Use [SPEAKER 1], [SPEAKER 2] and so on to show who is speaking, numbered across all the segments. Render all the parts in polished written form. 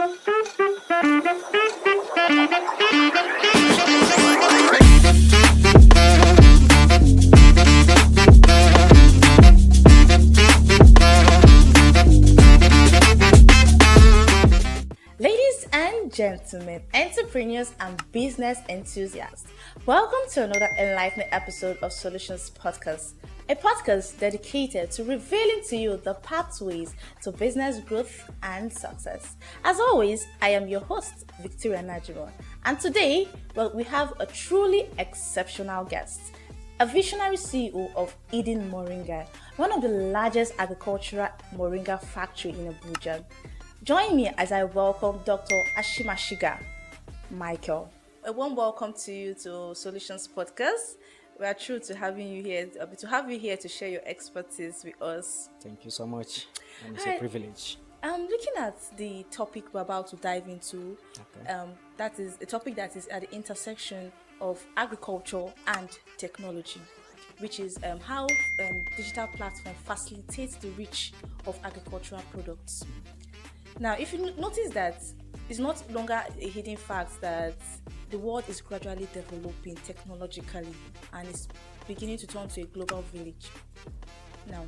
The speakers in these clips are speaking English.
[SPEAKER 1] Ladies and gentlemen, entrepreneurs and business enthusiasts, welcome to another enlightening episode of Solutions Podcast, a podcast dedicated to revealing to you the pathways to business growth and success. As always, I am your host, Victoria Najima, and today, we have a truly exceptional guest, a visionary CEO of Eden Moringa, one of the largest agricultural moringa factory in Abuja. Join me as I welcome Dr. Ashimashiga Micheal. A warm welcome to you to Solutions Podcast. We are thrilled to have you here to share your expertise with us.
[SPEAKER 2] Thank you so much, and it's a privilege.
[SPEAKER 1] Looking at the topic we're about to dive into, that is a topic that is at the intersection of agriculture and technology, which is how digital platform facilitates the reach of agricultural products. Now, if you notice that it's not longer a hidden fact that the world is gradually developing technologically and is beginning to turn to a global village. Now,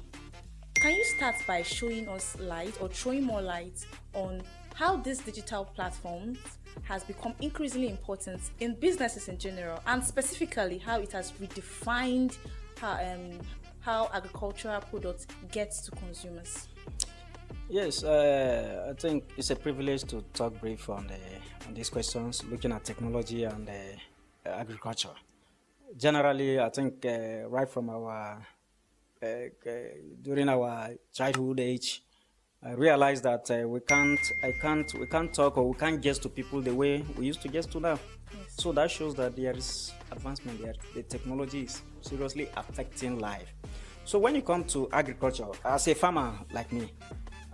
[SPEAKER 1] can you start by showing us light or throwing more light on how this digital platform has become increasingly important in businesses in general, and specifically how it has redefined how agricultural products get to consumers?
[SPEAKER 2] Yes, I think it's a privilege to talk brief on these questions, looking at technology and agriculture. Generally, I think right from our during our childhood age, I realized that we can't talk or we can't guess to people the way we used to guess to now.
[SPEAKER 1] Yes.
[SPEAKER 2] So that shows that there is advancement there. The technology is seriously affecting life. So when you come to agriculture, as a farmer like me,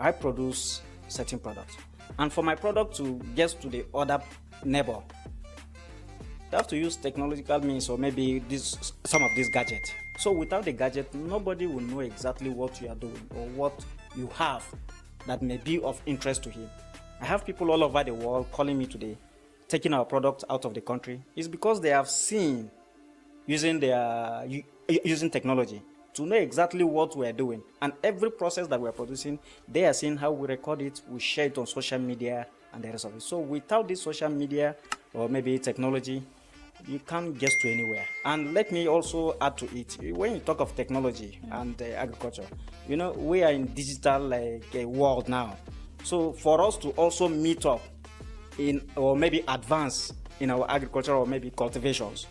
[SPEAKER 2] I produce certain products, and for my product to get to the other neighbor, you have to use technological means or maybe some of these gadgets. So without the gadget, nobody will know exactly what you are doing or what you have that may be of interest to him. I have people all over the world calling me today, taking our product out of the country. It's because they have seen using technology to know exactly what we are doing, and every process that we are producing, they are seeing how we record it, we share it on social media and the rest of it. So without this social media or maybe technology, you can't get to anywhere. And let me also add to it, when you talk of technology and agriculture, we are in digital a world now. So for us to also meet up in or maybe advance in our agriculture or maybe cultivations,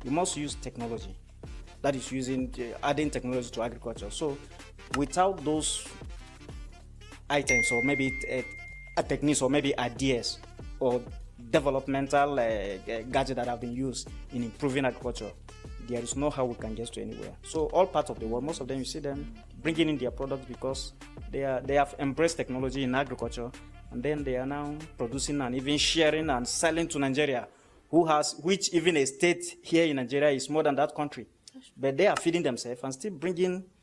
[SPEAKER 2] we must use technology. That is adding technology to agriculture. So without those items or maybe techniques or maybe ideas or developmental gadgets that have been used in improving agriculture, there is no how we can get to anywhere. So all parts of the world, most of them, you see them bringing in their products because they have embraced technology in agriculture, and then they are now producing and even sharing and selling to Nigeria, which even a state here in Nigeria is more than that country. But they are feeding themselves and still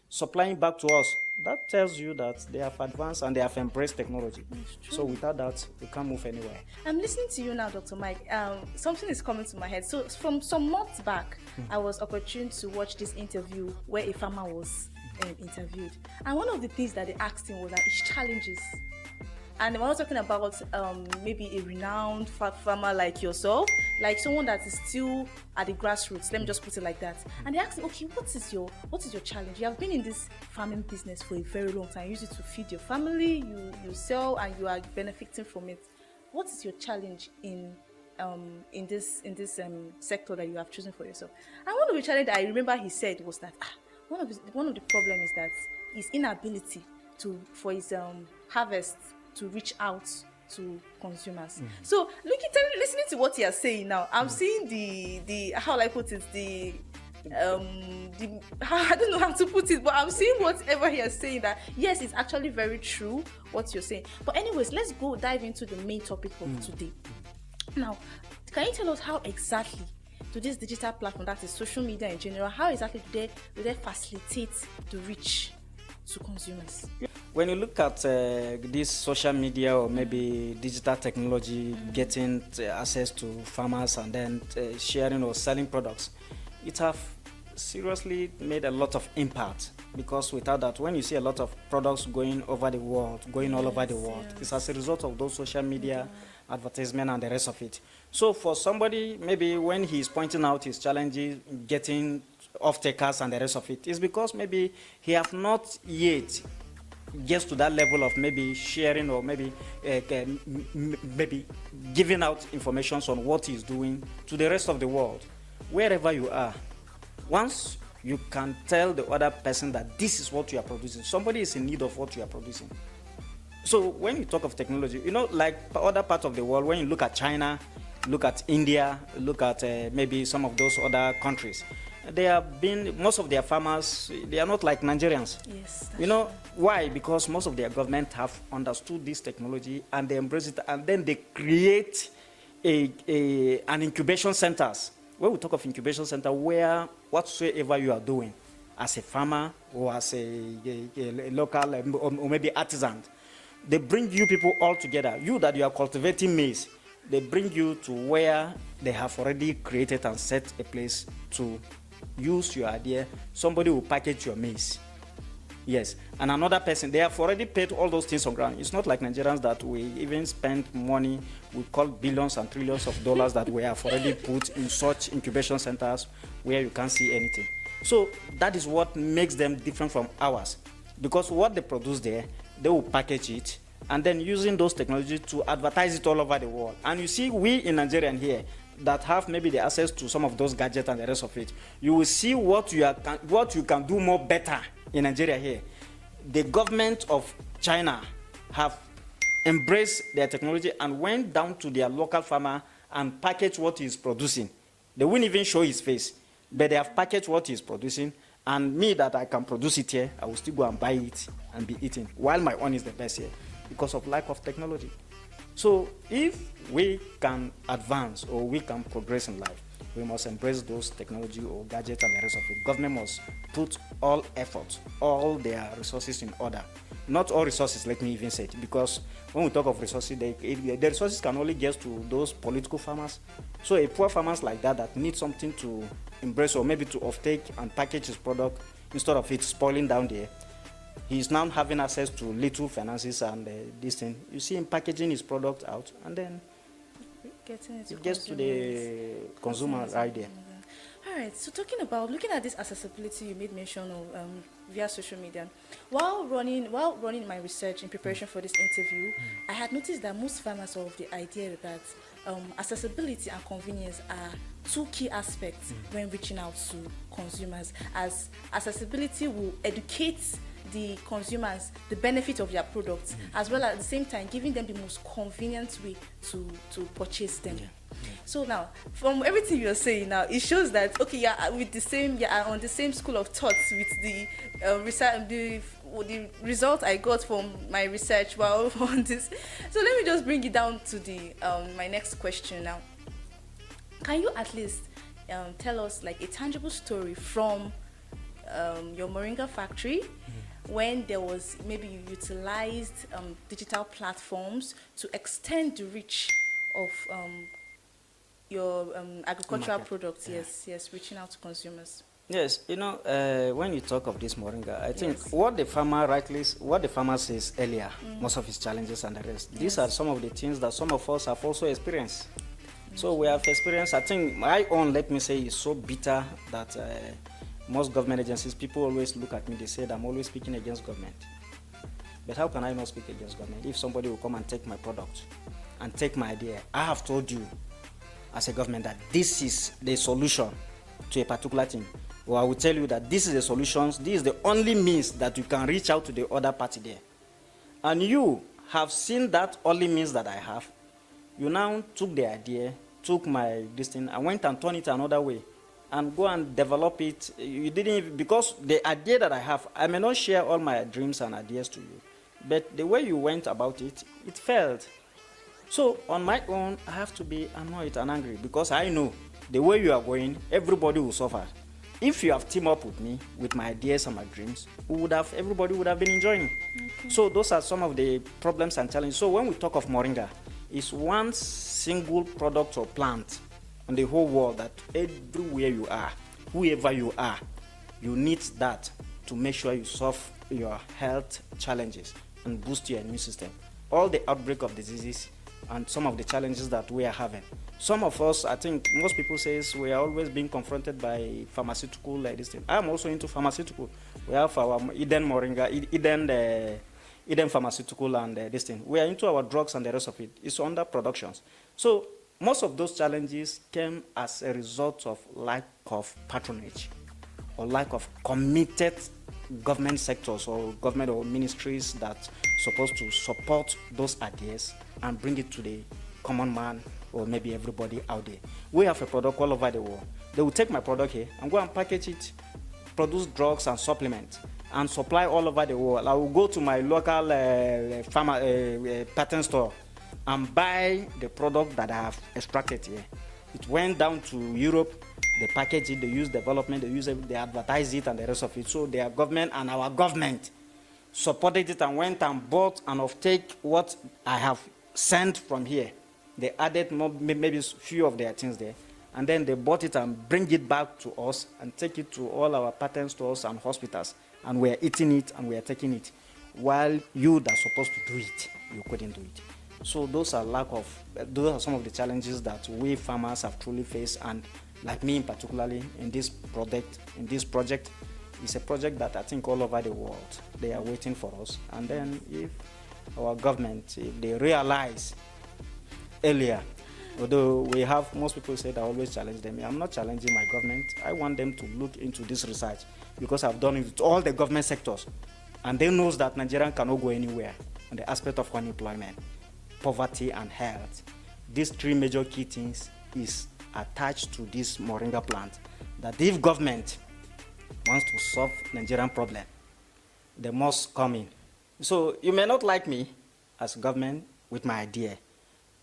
[SPEAKER 2] supplying back to us. That tells you that they have advanced and they have embraced technology. So without that, we can't move anywhere.
[SPEAKER 1] I'm listening to you now, Dr. Mike. Something is coming to my head. So from some months back, I was opportune to watch this interview where a farmer was interviewed. And one of the things that they asked him was that his challenges. And we're not talking about maybe a renowned farmer like yourself, like someone that is still at the grassroots. Let me just put it like that. And they asked him, okay, what is your challenge? You have been in this farming business for a very long time. You use it to feed your family, you sell, and you are benefiting from it. What is your challenge in this sector that you have chosen for yourself? And one of the challenges I remember he said was that one of the problems is that his inability for his harvest to reach out to consumers. So listening to what you are saying now, I'm seeing the how will I put it, I don't know how to put it, but I'm seeing whatever he is saying, that yes, it's actually very true what you're saying. But anyways, let's dive into the main topic of today. Now, can you tell us how exactly to this digital platform, that is social media in general, how exactly do they facilitate the reach to consumers?
[SPEAKER 2] When you look at this social media or maybe digital technology getting access to farmers and then sharing or selling products, it have seriously made a lot of impact, because without that, when you see a lot of products going over the world, going all over the world, it's as a result of those social media advertisement and the rest of it. So for somebody, maybe when he's pointing out his challenges, getting off-takers and the rest of it, is because maybe he have not yet gets to that level of maybe sharing or maybe maybe giving out information on what he's doing to the rest of the world. Wherever you are, once you can tell the other person that this is what you are producing, somebody is in need of what you are producing. So when you talk of technology, like other parts of the world, when you look at China, look at India, look at maybe some of those other countries, they have been, most of their farmers, they are not like Nigerians.
[SPEAKER 1] Yes.
[SPEAKER 2] Why? Because most of their government have understood this technology and they embrace it, and then they create an incubation centers. When we talk of incubation center, where whatsoever you are doing as a farmer or as a local or maybe artisan, they bring you people all together. You that you are cultivating maize, they bring you to where they have already created and set a place to use your idea. Somebody will package your maize. Yes, and another person, they have already paid all those things on ground. It's not like Nigerians that we even spend money, we call billions and trillions of dollars that we have already put in such incubation centers where you can't see anything. So that is what makes them different from ours, because what they produce there, they will package it and then using those technologies to advertise it all over the world. And you see, we in Nigeria here that have maybe the access to some of those gadgets and the rest of it, you will see what you can do more better in Nigeria here. The government of China have embraced their technology and went down to their local farmer and packaged what he's producing. They wouldn't even show his face, but they have packaged what he's producing, and me that I can produce it here, I will still go and buy it and be eating, while my own is the best here because of lack of technology. So if we can advance or we can progress in life, we must embrace those technology or gadgets and the rest of it. Government must put all effort, all their resources in order. Not all resources, let me even say it, because when we talk of resources, the resources can only get to those political farmers. So a poor farmers like that need something to embrace or maybe to offtake and package his product instead of it spoiling down there. He's now having access to little finances and this thing. You see him packaging his product out and then it gets to the consumer right there.
[SPEAKER 1] All right, so looking at this accessibility you made mention of via social media, while running my research in preparation for this interview, I had noticed that most farmers are of the idea that accessibility and convenience are two key aspects when reaching out to consumers, as accessibility will educate the consumers the benefit of their products, as well as at the same time giving them the most convenient way to purchase them. So now, from everything you're saying now, it shows that okay, on the same school of thoughts with the research, the result I got from my research while on this. So let me just bring it down to the my next question now. Can you at least tell us like a tangible story from your moringa factory, when there was maybe you utilized digital platforms to extend the reach of your agricultural products? Yes, reaching out to consumers.
[SPEAKER 2] Yes, when you talk of this moringa, I think what the farmer says earlier, most of his challenges and the rest, these are some of the things that some of us have also experienced. So we have experienced, I think my own, let me say, is so bitter that most government agencies, people always look at me, they say that I'm always speaking against government. But how can I not speak against government if somebody will come and take my product and take my idea? I have told you as a government that this is the solution to a particular thing. Or I will tell you that this is the solution, this is the only means that you can reach out to the other party there. And you have seen that only means that I have. You now took the idea, took my this thing, and went and turned it another way and go and develop it. You didn't even, because the idea that I have, I may not share all my dreams and ideas to you, but the way you went about it, it failed. So on my own, I have to be annoyed and angry, because I know the way you are going, everybody will suffer. if you have teamed up with me, with my ideas and my dreams, everybody would have been enjoying. Okay. So those are some of the problems and challenges. So when we talk of moringa, it's one single product or plant on the whole world that everywhere you are, whoever you are, you need that to make sure you solve your health challenges and boost your immune system. All the outbreak of diseases and some of the challenges that we are having. Some of us, I think most people say we are always being confronted by pharmaceutical like this thing. I'm also into pharmaceutical. We have our Eden Moringa, Eden Pharmaceutical and this thing. We are into our drugs and the rest of it. It's under productions. So most of those challenges came as a result of lack of patronage or lack of committed government sectors or government or ministries that supposed to support those ideas and bring it to the common man or maybe everybody out there. We have a product all over the world. They will take my product here and go and package it, produce drugs and supplements, and supply all over the world. I will go to my local patent store and buy the product that I have extracted here. It went down to Europe, they package it, they use development, they use it, they advertise it and the rest of it. So their government and our government supported it and went and bought and offtake what I have sent from here. They added more, maybe a few of their things there, and then they bought it and bring it back to us and take it to all our patent stores and hospitals, and we are eating it and we are taking it, while you that are supposed to do it, you couldn't do it. So those are some of the challenges that we farmers have truly faced, and like me in particularly in this project, it's a project that I think all over the world they are waiting for us. And then if our government, if they realize earlier, although we have most people say that I always challenge them, I'm not challenging my government. I want them to look into this research because I've done it with all the government sectors, and they knows that Nigerian cannot go anywhere on the aspect of unemployment, poverty, and health. These three major key things is attached to this moringa plant, that if government wants to solve Nigerian problem, they must come in. So you may not like me as government with my idea,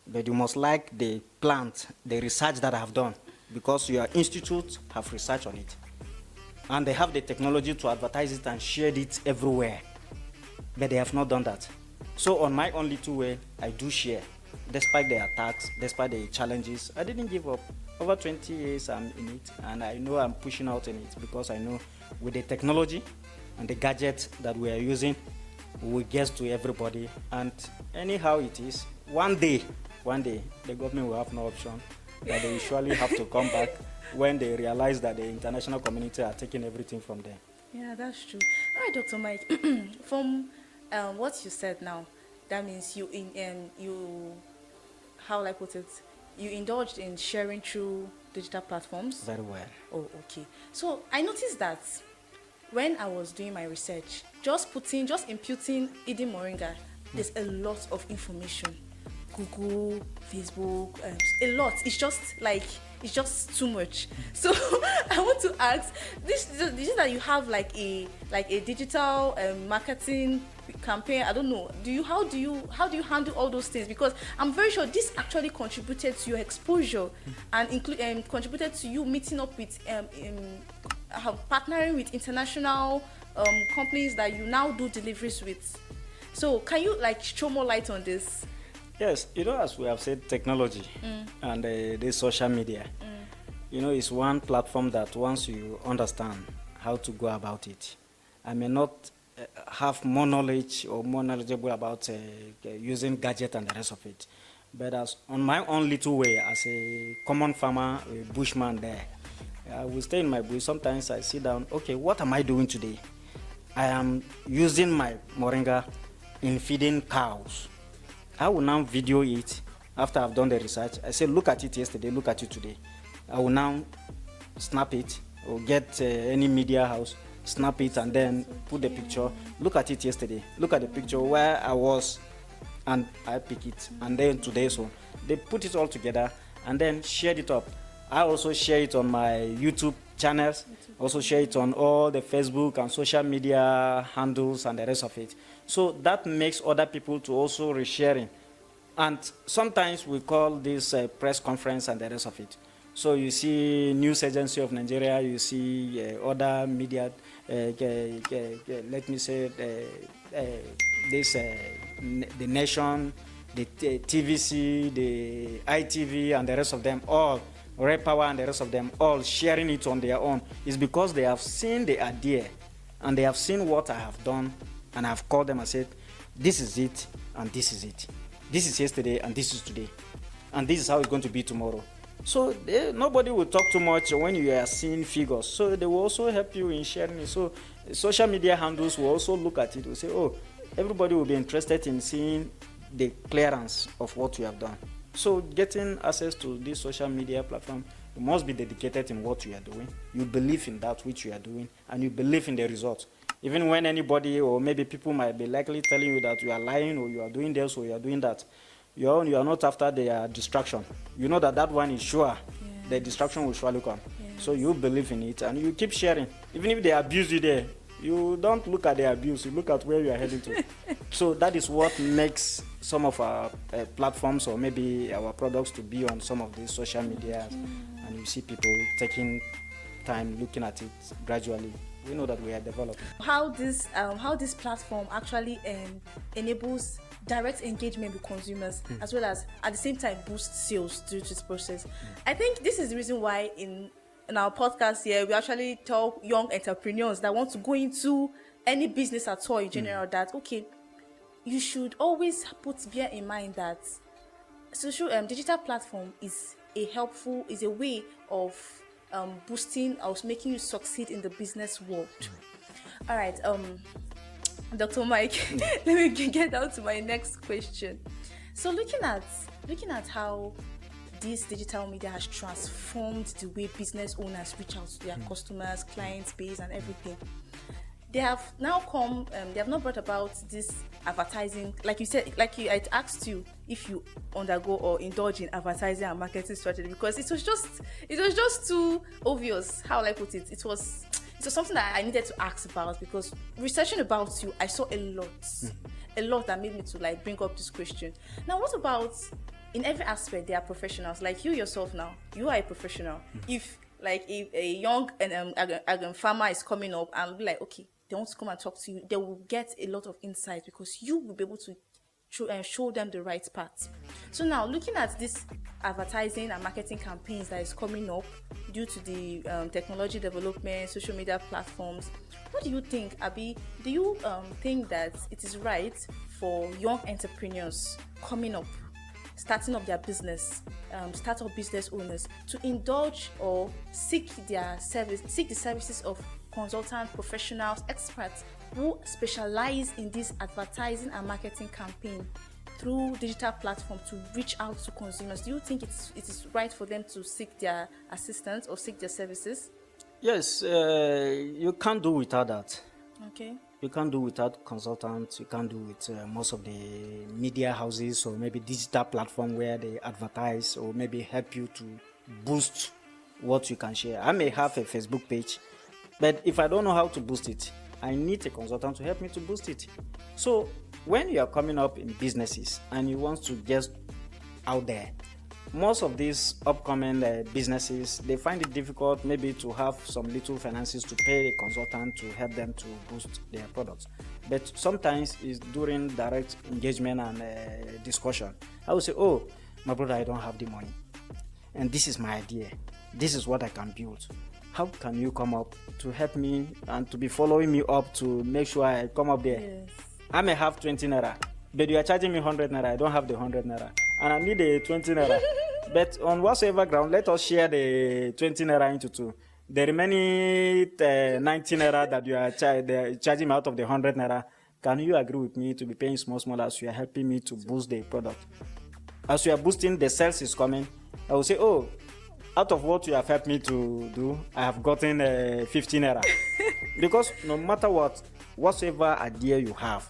[SPEAKER 2] but you must like the plant, the research that I have done, because your institute have research on it. And they have the technology to advertise it and share it everywhere. But they have not done that. So on my own little way, I do share. Despite the attacks, despite the challenges, I didn't give up. Over 20 years I'm in it, and I know I'm pushing out in it because I know with the technology and the gadgets that we are using, we get to everybody. And anyhow it is, one day, the government will have no option, that they surely have to come back when they realize that the international community are taking everything from them.
[SPEAKER 1] Yeah, that's true. All right, Dr. Mike, from what you said now, that means how will I put it? You indulged in sharing through digital platforms?
[SPEAKER 2] Very well.
[SPEAKER 1] Oh, okay. So I noticed that when I was doing my research, just imputing Eden Moringa, there's a lot of information. Google, Facebook, a lot. It's just too much. So I want to ask, this is that you have like a digital marketing campaign. I don't know. How do you handle all those things? Because I'm very sure this actually contributed to your exposure and contributed to you meeting up with partnering with international companies that you now do deliveries with. So can you throw more light on this?
[SPEAKER 2] Yes, as we have said, technology and the social media, it's one platform that once you understand how to go about it, I may not have more knowledge or more knowledgeable about using gadget and the rest of it, but as on my own little way, as a common farmer, a bushman there, I will stay in my bush. Sometimes I sit down, okay, what am I doing today? I am using my moringa in feeding cows. I will now video it after I've done the research. I say, look at it yesterday, look at it today. I will now snap it or get any media house, snap it and then put the picture. Look at it yesterday, look at the picture where I was, and I pick it. And then today, so they put it all together and then shared it up. I also share it on my YouTube channels, also share it on all the Facebook and social media handles and the rest of it. So that makes other people to also resharing. And sometimes we call this press conference and the rest of it. So you see News Agency of Nigeria, you see other media, let me say this, the Nation, the TVC, the ITV, and the rest of them all, Red Power and the rest of them all sharing it on their own. It's because they have seen the idea and they have seen what I have done, and I have called them and said, this is it and this is it. This is yesterday and this is today. And this is how it's going to be tomorrow. So nobody will talk too much when you are seeing figures. So they will also help you in sharing it. So social media handles will also look at it. Will say, oh, everybody will be interested in seeing the clearance of what you have done. So getting access to this social media platform, you must be dedicated in what you are doing. You believe in that which you are doing, and you believe in the result. Even when anybody or maybe people might be likely telling you that you are lying or you are doing this or you are doing that, you are not after their distraction. You know that one is sure. Yes. The distraction will surely come. Yes. So you believe in it and you keep sharing. Even if they abuse you there, you don't look at the abuse, you look at where you are heading to. So that is what makes some of our platforms or maybe our products to be on some of these social media. And you see people taking time looking at it gradually. We know that we are developing.
[SPEAKER 1] How this platform actually enables direct engagement with consumers, as well as at the same time boost sales through this process. I think this is the reason why in our podcast here we actually tell young entrepreneurs that want to go into any business at all in general that okay, you should always bear in mind that social digital platform is a way of boosting or making you succeed in the business world. All right, Dr. Mike, let me get down to my next question. So looking at how this digital media has transformed the way business owners reach out to their customers, clients, base, and everything, they have now come. They have not brought about this advertising, like you said. I asked you if you undergo or indulge in advertising and marketing strategy because it was just too obvious. How will I put it? It was something that I needed to ask about because researching about you, I saw a lot that made me to bring up this question. Now, what about in every aspect? They are professionals. Like you yourself now, you are a professional. If a young farmer is coming up and be like, okay, they want to come and talk to you, they will get a lot of insight because you will be able to show them the right path. So now, looking at this advertising and marketing campaigns that is coming up due to the technology development, social media platforms, what do you think, Abi? Do you think that it is right for young entrepreneurs coming up, starting up their business, startup business owners, to indulge or seek the services of consultant professionals, experts who specialize in this advertising and marketing campaign through digital platform to reach out to consumers? Do you think it is right for them to seek their assistance or seek their services?
[SPEAKER 2] Yes, you can't do without that.
[SPEAKER 1] Okay.
[SPEAKER 2] You can't do without consultants. You can't do with most of the media houses or maybe digital platform where they advertise or maybe help you to boost what you can share. I may have a Facebook page, but if I don't know how to boost it, I need a consultant to help me to boost it. So when you are coming up in businesses and you want to get out there, most of these upcoming businesses, they find it difficult maybe to have some little finances to pay a consultant to help them to boost their products. But sometimes it's during direct engagement and discussion. I will say, oh, my brother, I don't have the money. And this is my idea. This is what I can build. How can you come up to help me and to be following me up to make sure I come up there?
[SPEAKER 1] Yes.
[SPEAKER 2] I may have 20 naira, but you are charging me 100 naira. I don't have the 100 naira. And I need the 20 naira. But on whatsoever ground, let us share the 20 naira into two. The remaining 19 naira that you are charging me out of the 100 naira, can you agree with me to be paying small as you are helping me to boost the product? As you are boosting, the sales is coming. I will say, oh, out of what you have helped me to do, I have gotten 15 naira. Because no matter whatsoever idea you have,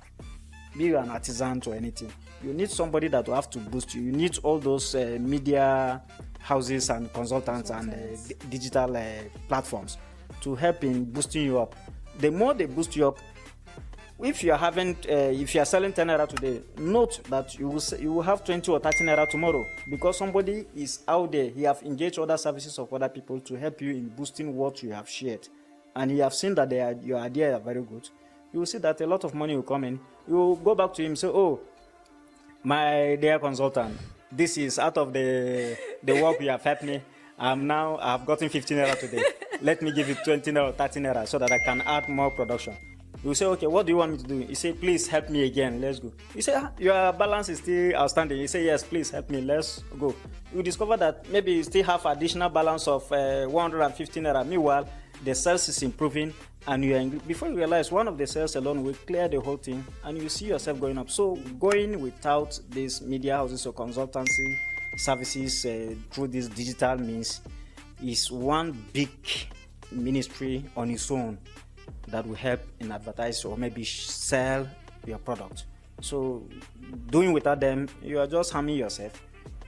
[SPEAKER 2] be you an artisan or anything, you need somebody that will have to boost you. You need all those media houses and consultants and digital platforms to help in boosting you up. The more they boost you up, if you are having, if you are selling 10 naira today, note that you will have 20 or 30 naira tomorrow, because somebody is out there. He have engaged other services of other people to help you in boosting what you have shared, and he have seen that your idea are very good. You will see that a lot of money will come in. You will go back to him and say, oh, my dear consultant, this is out of the work you have helped me. I've gotten 15 naira today. Let me give you 20 naira or 30 naira so that I can add more production. You say, okay, what do you want me to do? You say, please help me again. Let's go. You say, your balance is still outstanding. You say, yes, please help me. Let's go. You discover that maybe you still have additional balance of 150 naira. Meanwhile, the sales is improving, and before you realize, one of the sales alone will clear the whole thing, and you see yourself going up. So going without these media houses or consultancy services through this digital means is one big ministry on its own that will help in advertise or maybe sell your product. So doing without them, you are just harming yourself.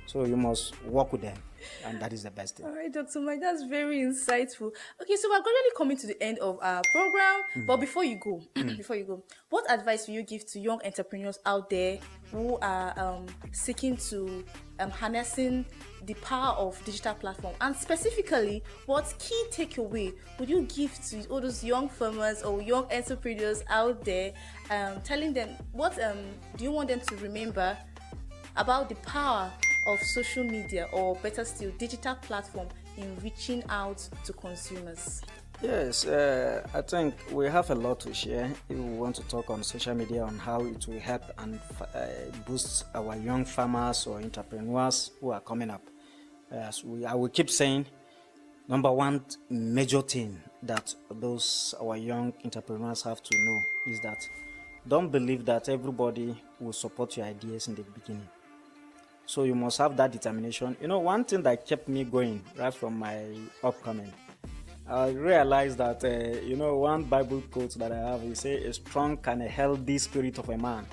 [SPEAKER 2] So you must work with them, and that is the best thing.
[SPEAKER 1] All right, Dr. Mike, that's very insightful. Okay, so we're gradually coming to the end of our program. But before you go, what advice will you give to young entrepreneurs out there who are seeking to harnessing the power of digital platform? And specifically, what key takeaway would you give to all those young farmers or young entrepreneurs out there, telling them what do you want them to remember about the power of social media, or better still, digital platform in reaching out to consumers?
[SPEAKER 2] Yes, I think we have a lot to share if we want to talk on social media on how it will help and boost our young farmers or entrepreneurs who are coming up. I will keep saying, number one major thing that our young entrepreneurs have to know is that don't believe that everybody will support your ideas in the beginning. So you must have that determination. You know, one thing that kept me going right from my upcoming, I realized that, one Bible quote that I have, it says, a strong and a healthy spirit of a man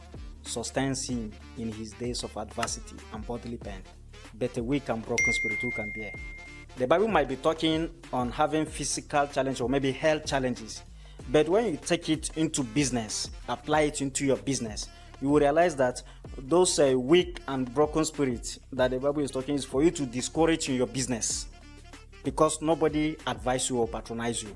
[SPEAKER 2] sustains him in his days of adversity and bodily pain, but a weak and broken spirit who can bear. The Bible might be talking on having physical challenges or maybe health challenges, but when you take it into business, apply it into your business, you will realize that those weak and broken spirits that the Bible is talking is for you to discourage in your business, because nobody advise you or patronize you.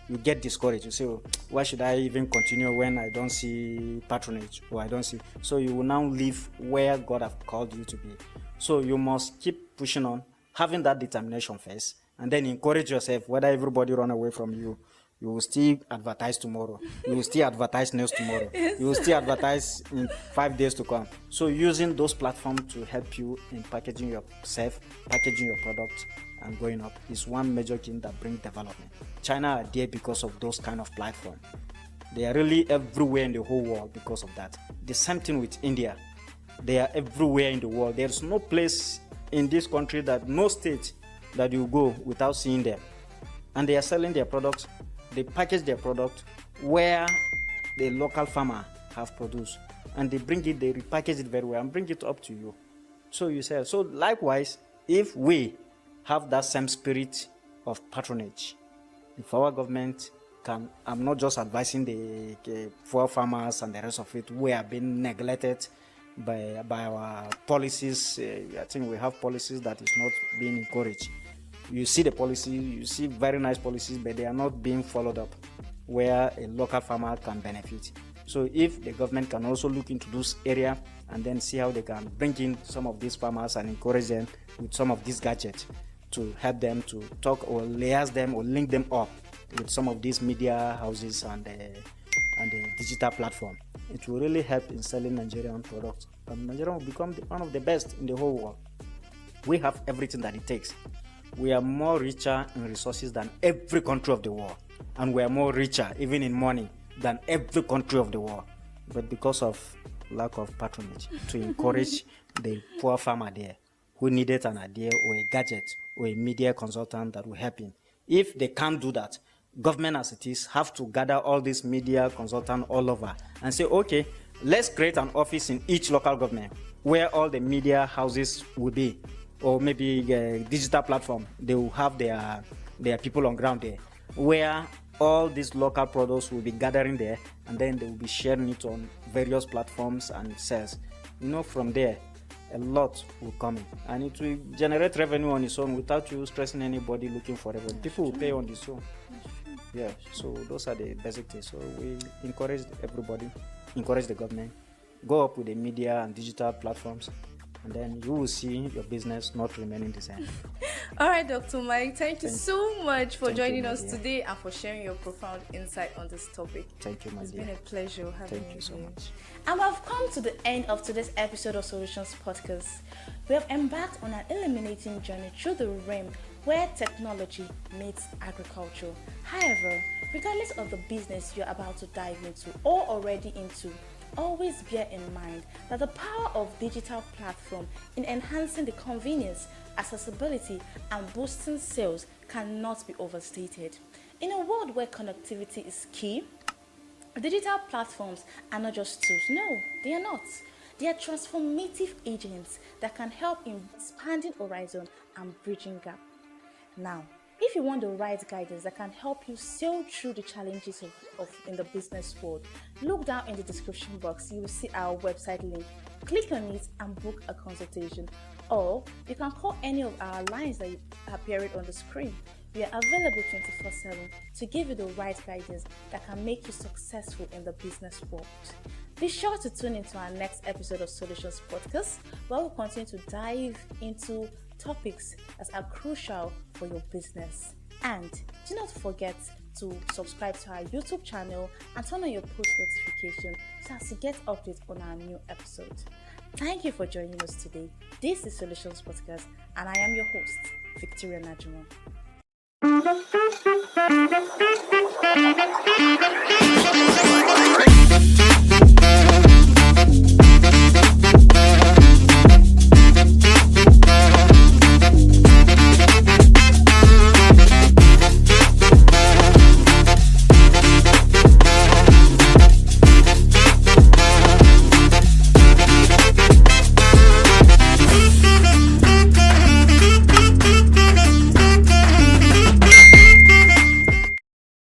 [SPEAKER 2] You get discouraged. You say, oh, why should I even continue when I don't see patronage or I don't see? So you will now live where God has called you to be. So you must keep pushing on, having that determination first, and then encourage yourself. Whether everybody run away from you, you will still advertise tomorrow. You will still advertise next tomorrow. You will still advertise in 5 days to come. So using those platforms to help you in packaging yourself, packaging your product, and going up is one major thing that brings development. China are there because of those kind of platforms. They are really everywhere in the whole world because of that. The same thing with India. They are everywhere in the world. There's no place in this country, no state that you go without seeing them. And they are selling their products. They package their product where the local farmer have produced, and they repackage it very well and bring it up to you. So you sell. So likewise, if we have that same spirit of patronage, if our government can, I'm not just advising the poor farmers and the rest of it, we are being neglected by our policies. I think we have policies that is not being encouraged. You see the policy, you see very nice policies, but they are not being followed up where a local farmer can benefit. So if the government can also look into this area and then see how they can bring in some of these farmers and encourage them with some of these gadgets to help them to talk or liaise them or link them up with some of these media houses and the digital platform, it will really help in selling Nigerian products. And Nigeria will become one of the best in the whole world. We have everything that it takes. We are more richer in resources than every country of the world, and we are more richer even in money than every country of the world. But because of lack of patronage to encourage the poor farmer there who needed an idea or a gadget or a media consultant that will help him. If they can't do that, government as it is have to gather all these media consultants all over and say, okay, let's create an office in each local government where all the media houses will be, or maybe a digital platform. They will have their people on ground there, where all these local products will be gathering there, and then they will be sharing it on various platforms and sales. From there, a lot will come in, and it will generate revenue on its own without you stressing anybody looking for revenue. People will pay on its own. Yeah, so those are the basic things. So we encourage everybody, encourage the government, go up with the media and digital platforms, and then you will see your business not remaining the same.
[SPEAKER 1] All right, Dr. Mike, thank you so much for joining us today and for sharing your profound insight on this topic.
[SPEAKER 2] Thank you, my dear.
[SPEAKER 1] It's been a pleasure having you.
[SPEAKER 2] Thank you so much.
[SPEAKER 1] And we've come to the end of today's episode of Solutions Podcast. We have embarked on an illuminating journey through the realm where technology meets agriculture. However, regardless of the business you're about to dive into or already into, always bear in mind that the power of digital platform in enhancing the convenience, accessibility, and boosting sales cannot be overstated. In a world where connectivity is key, digital platforms are not just tools. No, they are not. They are transformative agents that can help in expanding horizon and bridging gap. Now, if you want the right guidance that can help you sail through the challenges of in the business world, look down in the description box. You will see our website link. Click on it and book a consultation. Or you can call any of our lines that appear on the screen. We are available 24/7 to give you the right guidance that can make you successful in the business world. Be sure to tune into our next episode of Solutions Podcast, where we'll continue to dive into topics that are crucial for your business. And do not forget to subscribe to our YouTube channel and turn on your post notification so as to get updates on our new episode. Thank you for joining us today. This is Solutions Podcast, and I am your host, Victoria Najimo.